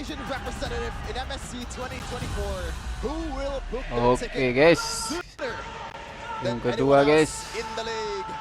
Asian representative in MSC 2024. Who will book the Oke ticket guys, sooner yang than kedua anyone guys. else in the league?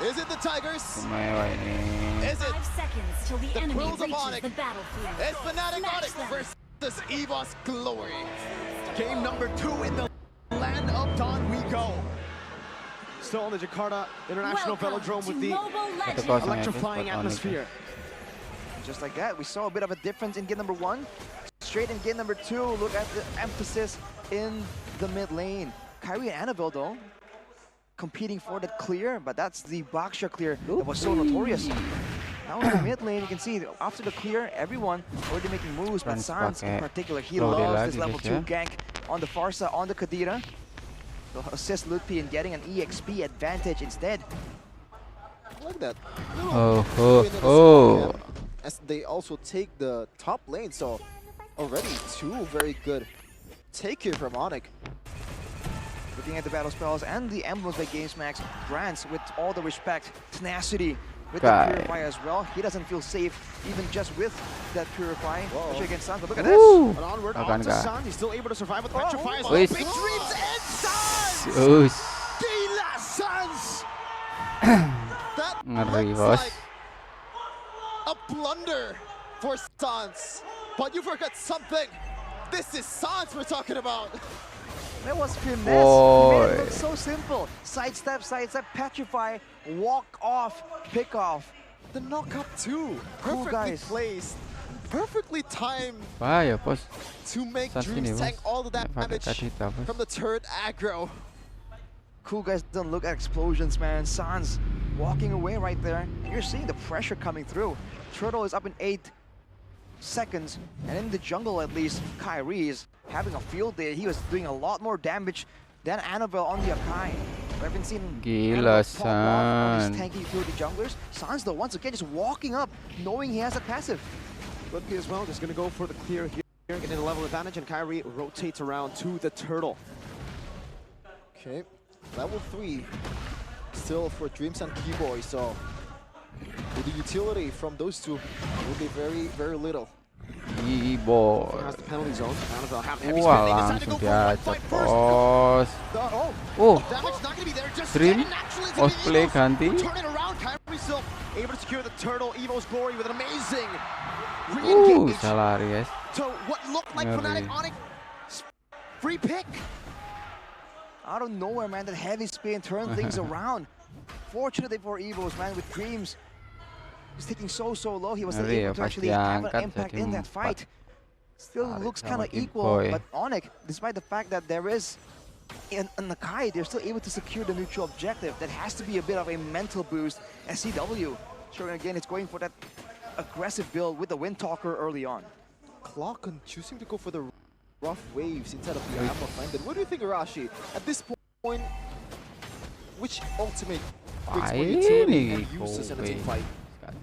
Is it the Tigers? Mewah ini. Is it 5 seconds till the the enemy Quills of reaches ONIC? the battlefield. It's Fnatic Smash ONIC them. versus EVOS Glory. Game number 2 in the land of Dawn we go. Still on the Jakarta International Welcome Velodrome with to the Mobile Satu Legends. kosong ya guys electrifying buat ONIC. atmosphere. Just like that, we saw a bit of a difference in game number 1. Straight in game number 2, look at the emphasis in the mid lane. KAIRI and Annabelle though, competing for that clear, but that's the Baksha clear that was so notorious. Now in the mid lane, you can see after the clear, everyone already making moves, but Sanz in particular, he loves this level 2 gank on the Farsa, on the Kadira. To assist Ludpi in getting an EXP advantage instead. Look at that. Oh. As they also take the top lane, so already 2 very good take here from ONIC. Looking at the battle spells and the emblems by GamesMax, Grants with all the respect, tenacity with the Purify as well. He doesn't feel safe even just with that Purify. Especially against Sanz, but look at this. But onward, Akan on to ka. Sanz. He's still able to survive with Petrify as well. Wait. Big dreams and Sanz! Gila Sanz! That Ngeri, looks bos. like a blunder for Sanz. But you forgot something. This is Sanz we're talking about. That was finesse. Boy. Man, it looks so simple. Sidestep, Petrify, walk off, pick off. The knockup too. Cool, Perfectly guys. placed. Perfectly timed Bahaya bos. to make Sanz ini, Dreams bos. tank all the Pakai damage Kadita, bos. from the turret aggro. Cool guys don't look at explosions, man. Sanz walking away right there. You're seeing the pressure coming through. Turtle is up in 8 seconds, and in the jungle at least, KAIRI is having a field day. He was doing a lot more damage than Annabelle on the Akai. We haven't seen Gila, Annabelle pop off on Sanz. his tanky utility junglers. Sanz though, once again, just walking up, knowing he has a passive. Ludpi as well, just going to go for the clear here, getting the level advantage, and KAIRI rotates around to the turtle. Okay, level 3 still for Dreams and Keyboy, so the utility from those two will be very, very little. Boy. Has the penalty zone. Annabelle have heavy Wah, spin. They decide to langsung go for one diajak fight first. bos. Oh, Oh, damage not going to be there. Just Dream, getting naturally into the cosplay Eagles. ganti. Turn it around. KAIRI still able to secure the turtle. EVOS Glory with an amazing re-engage salah lari guys. to what looked like Ngeri. Fnatic ONIC. Free pick. Out of nowhere, man, that heavy spin turned things around. Fortunately for EVOS, man, with Dreams. He's taking so low, he was still Ngeri ya, able to pas actually have an diangkat impact jadi in that 4. fight. Still Tarik looks sama kind of equal, Keyboy. but ONIC, despite the fact that there is an Nakai, they're still able to secure the neutral objective. That has to be a bit of a mental boost. SCW, sure, again, it's going for that aggressive build with the Windtalker early on. Clock on choosing to go for the rough waves instead of the ammo blended. What do you think, Arashi? At this point, which ultimate brings more utility and uses in a team fight?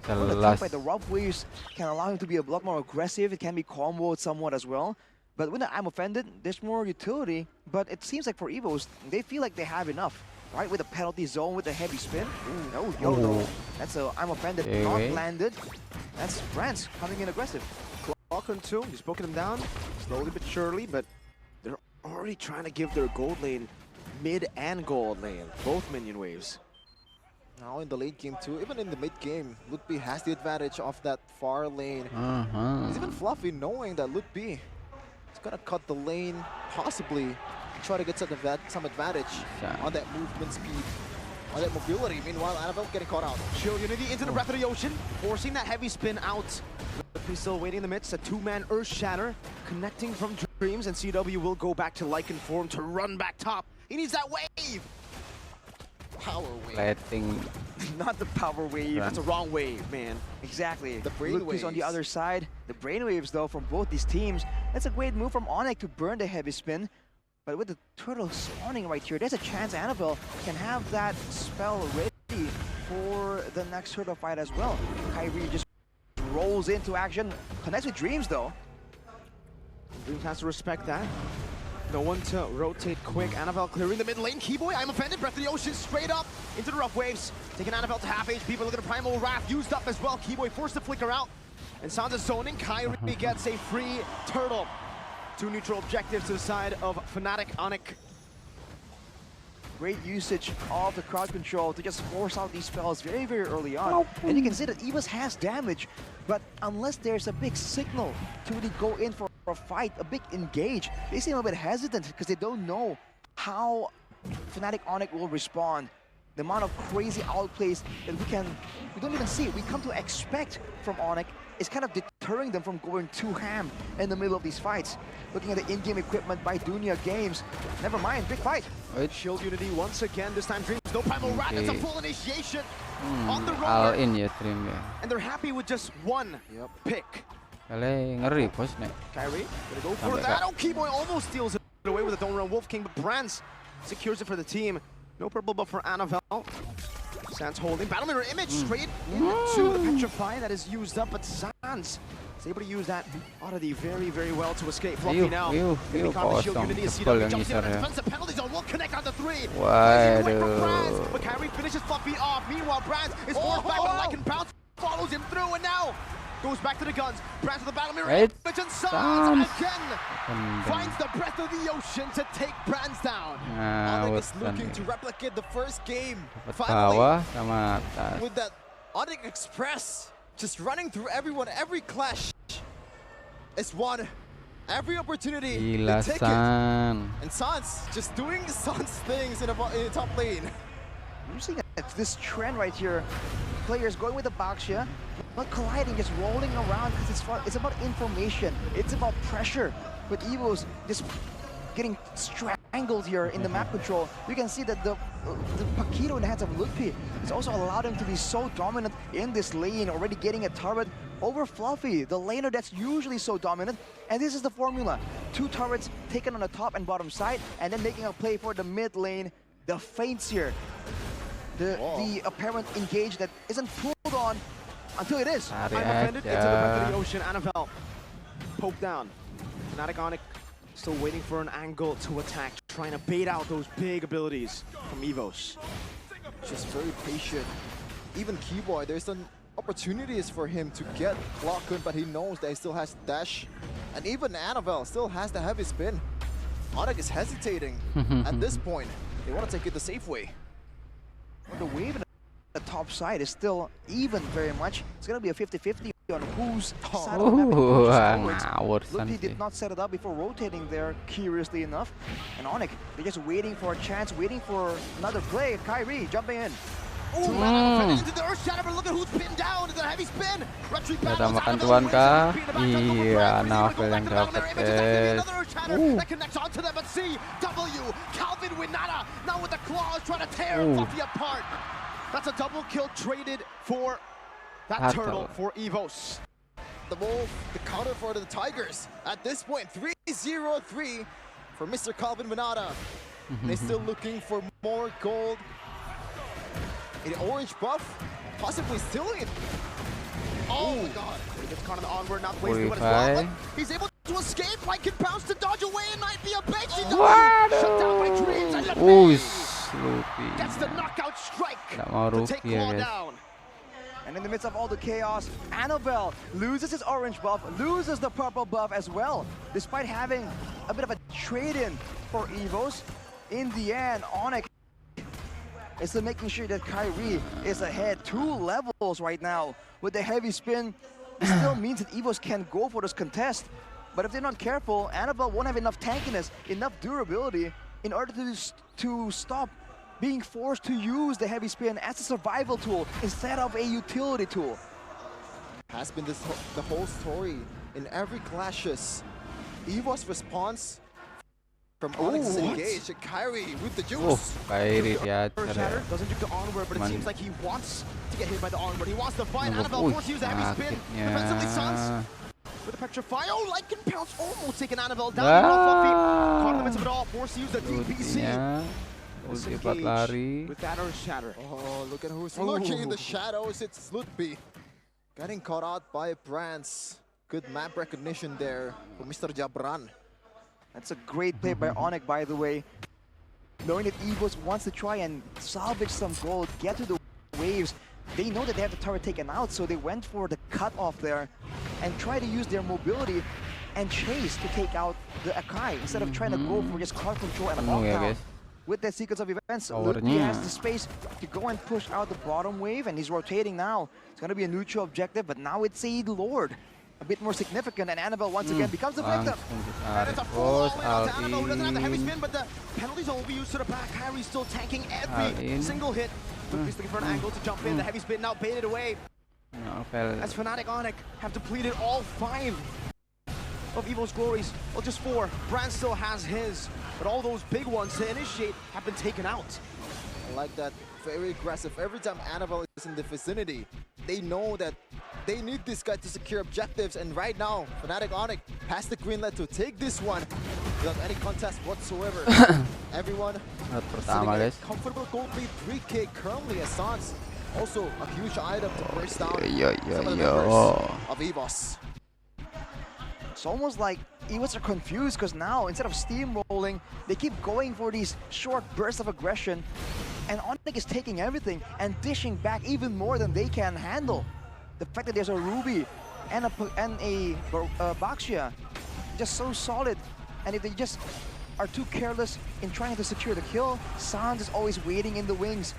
Well, the Jelas. team fight, the rough waves can allow him to be a lot more aggressive. It can be comboed somewhat as well. But when I'm offended, there's more utility. But it seems like for EVOS, they feel like they have enough, right? With the penalty zone, with the heavy spin. Ooh, no, YOLO. That's a I'm offended, not landed. That's France coming in aggressive. Clock on 2. He's poking him down slowly but surely, but they're already trying to give their gold lane mid and gold lane, both minion waves. Now in the late game too, even in the mid game, Ludpi has the advantage of that far lane. He's even Fluffy knowing that Ludpi is gonna cut the lane, possibly try to get some advantage on that movement speed, on that mobility. Meanwhile, Annabelle getting caught out. Chill Unity into the breath of the ocean, forcing that heavy spin out. He's still waiting in the midst, a 2-man Earth Shatter, connecting from Dreams, and CW will go back to Lycan form to run back top. He needs that wave! Power wave. Lighting. Not the power wave. That's a wrong wave, man. Exactly. The brain Ludpi's on the waves. other side. The brainwaves, though, from both these teams. That's a great move from ONIC to burn the heavy spin. But with the turtle spawning right here, there's a chance Annabelle can have that spell ready for the next turtle fight as well. KAIRI just rolls into action. Connects with Dreams, though. Dreams has to respect that. No one to rotate quick. Annabelle clearing the mid lane. Keyboy, I'm offended. Breath of the Ocean straight up into the rough waves. Taking Annabelle to half HP, but look at the Primal Wrath used up as well. Keyboy forced to flicker out. And Sanz is zoning. KAIRI gets a free turtle. 2 neutral objectives to the side of Fnatic ONIC. Great usage of the crowd control to just force out these spells very, very early on. And you can see that EVOS has damage, but unless there's a big signal to really go in for a fight, a big engage, they seem a bit hesitant because they don't know how Fnatic ONIC will respond. The amount of crazy outplays that we don't even see, we come to expect from ONIC is kind of deterring them from going too ham in the middle of these fights. Looking at the in-game equipment by Dunya Games, never mind, big fight. Shield Unity once again, this time Dreams, no Primal Rat, it's a full initiation on the All roller. in ya Dream ya. And they're happy with just one pick. Kali ngeri bos nih. KAIRI gonna go for Sampai that. Oh, Keyboy almost steals it away with a Don't Run Wolf King, but Brands secures it for the team. No purple buff for Annabelle. Sanz holding. Battle Mirror Image straight into the Petrify that is used up, but Sanz is able to use that oddity very, very well to escape. Fluffy now. Gonna be caught with Shield Unity as CW jumps in on the defensive penalty zone. Will connect on the 3. Away from Brands, but KAIRI finishes Fluffy off. Meanwhile, Brands is forced back, but Lycan Pounce follows him through, and now goes back to the guns. Brands with the Battle Mirror Image, and Sanz again finds the breath of the ocean to take Brands down. ONIC is looking to replicate the first game finally Bawah sama atas. with that ONIC Express just running through everyone. Every clash is won. Every opportunity Gila they take San. it. And Sanz just doing Sanz things in the top lane. Using this trend right here, players going with the Baxia, not colliding, just rolling around because it's fun. It's about information. It's about pressure. With EVOS just getting strangled here in the map control, you can see that the Paquito in the hands of Ludpi has also allowed him to be so dominant in this lane, already getting a turret over Fluffy, the laner that's usually so dominant. And this is the formula. 2 turrets taken on the top and bottom side, and then making a play for the mid lane. The feints here. The apparent engage that isn't pulled on until it is. I'm offended into the breath of the ocean. Annabelle poked down. Fnatic ONIC still waiting for an angle to attack, trying to bait out those big abilities from EVOS. Just very patient. Even Keyboy, there's some opportunities for him to get Clockun, but he knows that he still has dash. And even Annabelle still has the heavy spin. ONIC is hesitating at this point. They want to take it the safe way. Well, the wave on the top side is still even very much. It's going to be a 50-50 on whose side of the map. Ludpi did not set it up before rotating there, curiously enough. And ONIC, they're just waiting for a chance, waiting for another play. KAIRI jumping in. Into the Earth Shatter, but look at who's pinned down. It's a heavy spin. Ada makan tuan kah? Iya, Novel yang dapat. That connects onto them, but see, W, Calvin Winata, now with the claws trying to tear Fluffy apart. That's a double kill traded for that turtle for EVOS. The Wolf, the counter for the Tigers. At this point, 3-0-3 for Mr. Calvin Winata. They're still looking for more gold. An orange buff, possibly stealing it. Oh my god. He gets caught on the onward, not placed but as well. He's able to escape, Lycan Pounce to dodge away, and might be a bait. Shut down by Dreams, and LUMINAIRE gets the knockout strike to take Claw down. And in the midst of all the chaos, Annabelle loses his orange buff, loses the purple buff as well. Despite having a bit of a trade-in for EVOS, in the end, ONIC is still making sure that KAIRI is ahead 2 levels right now. With the heavy spin, it still means that EVOS can go for this contest. But if they're not careful, Annabelle won't have enough tankiness, enough durability in order to stop being forced to use the heavy spin as a survival tool instead of a utility tool. Has been the whole story in every clashes. EVOS response from ONIC engage, and KAIRI with the juice. KAIRI Shatter doesn't do the onward, but it seems like he wants to get hit by the onward. He wants to fight. Annabelle forced to use a heavy spin. Defensively, Sanz with the Petrify. Oh, Lycan Pounce almost taking Annabelle down. Fluffy caught in the midst of it all, forced to use the DPC. With that Earth Shatter. Oh, look at who's lurking in the shadows. It's Ludpi. Getting caught out by Brands. Good map recognition there for Mr. Jabran. That's a great play by ONIC, by the way. Knowing that EVOS wants to try and salvage some gold, get to the waves. They know that they have the turret taken out, so they went for the cut off there and try to use their mobility and chase to take out the Akai instead of trying to go for just card control and a lockdown. With that sequence of events, he has the space to go and push out the bottom wave, and he's rotating now. It's going to be a neutral objective, but now it's a Lord. A bit more significant, and Annabelle once again becomes the victim. And it's a full all-in to Annabelle, who doesn't have the heavy spin, but the penalties will be used to the back. KAIRI still tanking every single hit. He's looking for an angle to jump in. The heavy spin now baited away. As Fnatic ONIC have depleted all 5 of EVO's glories. Well, just 4. Brand still has his, but all those big ones to initiate have been taken out. I like that. Very aggressive. Every time Annabelle is in the vicinity, they know that they need this guy to secure objectives, and right now, Fnatic ONIC has the green light to take this one without any contest whatsoever. Everyone sitting in a comfortable gold lead 3K currently as Sanz. Also a huge item to burst down some of the members of EVOS. It's almost like EVOS are confused because now, instead of steamrolling, they keep going for these short bursts of aggression, and ONIC is taking everything and dishing back even more than they can handle. The fact that there's a Ruby and a Baxia, just so solid, and if they just are too careless in trying to secure the kill, Sanz is always waiting in the wings,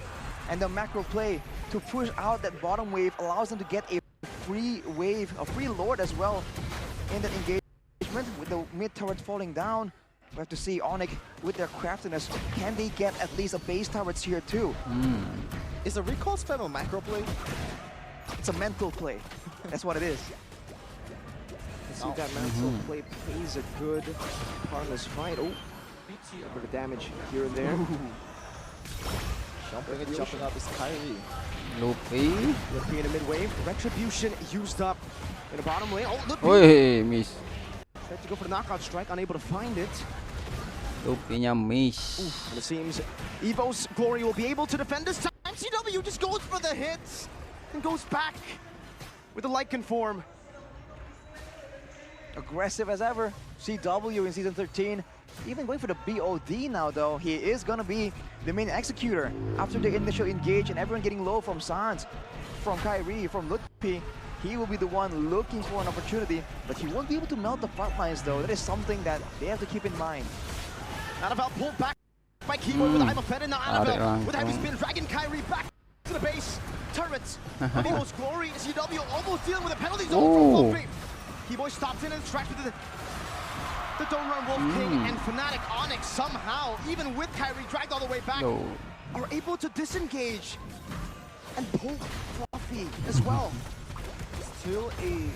and the macro play to push out that bottom wave allows them to get a free wave, a free Lord as well in that engagement. With the mid turrets falling down, we have to see ONIC with their craftiness, can they get at least a base turrets here too? Is a recall spam a macro play? It's a mental play. That's what it is. See that mental play plays a good part of this fight. Oh, a bit of damage here and there. Jumping and jumping up is KAIRI. Luffy. Luffy in a mid-wave. Retribution used up in the bottom lane. Oh, Luffy! Wih, miss. Tried to go for the knockout strike, unable to find it. Luffy-nya miss. And it seems EVO's glory will be able to defend this time. CW just goes for the hits and goes back with the Lycan form. Aggressive as ever. CW in Season 13. Even going for the BOD now, though. He is going to be the main executor after the initial engage and everyone getting low from Sanz, from KAIRI, from Luffy. He will be the one looking for an opportunity, but he won't be able to melt the front lines, though. That is something that they have to keep in mind. Annabelle pulled back by Keyboard with I'm offended. Now Annabelle with heavy spin, dragging KAIRI back to the base. Turrets. EVO's glory. CW almost dealing with the penalties over from Keyboard stops in and strikes with the Don't Run Wolf King, and Fnatic ONIC somehow, even with KAIRI dragged all the way back, are able to disengage and pull Fluffy as well. Still a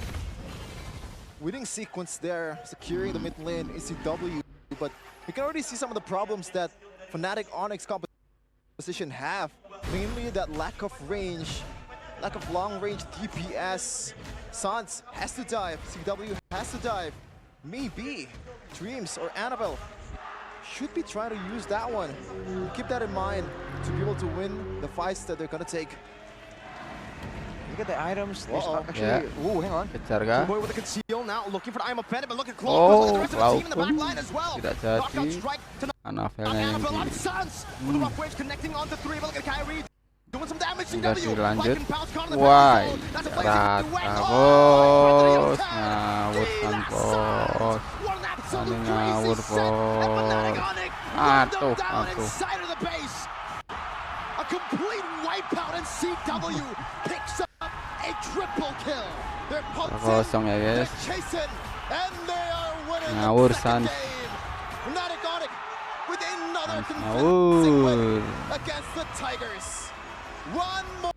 winning sequence there, securing the mid lane ECW, but you can already see some of the problems that Fnatic ONIC's composition have, mainly that lack of range, lack of long-range DPS. Sanz has to dive, CW has to dive. Maybe Dreams or Annabelle should be trying to use that one. Keep that in mind to be able to win the fights that they're gonna take. Look at the items. Actually, ooh, hang on. Kejar kah? Boy with the conceal now, looking for the I'm offended, but look at Claw. Oh, The rest of the team in the back line as well. Tidak Knockout jadi. strike to Annabelle-nya yang Annabelle on di Sanz with the rough waves connecting onto 3. But look at KAIRI doing some damage. Udah CW dilanjut. Rata Wah, bos, ngawur kan bos. Ini ngawur bos. Atuh. A complete wipeout, and CW picks up a triple kill. They're kosong ya guys. chasing, and they are winning Ngawur the second Sanz. game. Fnatic ONIC with another Sanz convincing win ngawur. against the Tigers. One more.